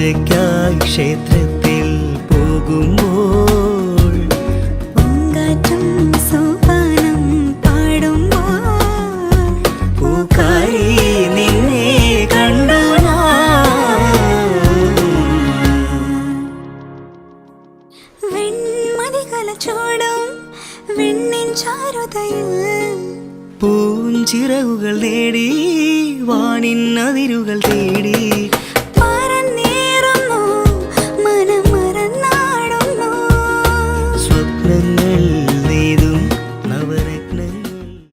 പൂജയ്ക്കായി ക്ഷേത്രത്തിൽ പോകുമ്പോൾ പൂങ്കാറ്റും സോപാനം പാടുമ്പോൾ പൂക്കാരി നിന്നെ കണ്ടു വെൺമതികല ചൂടും വെണ്ണിൻ ചാരുതയിൽ പൂഞ്ചിറകുകൾ നേടി വാനിൻ അതിരുകൾ തേടി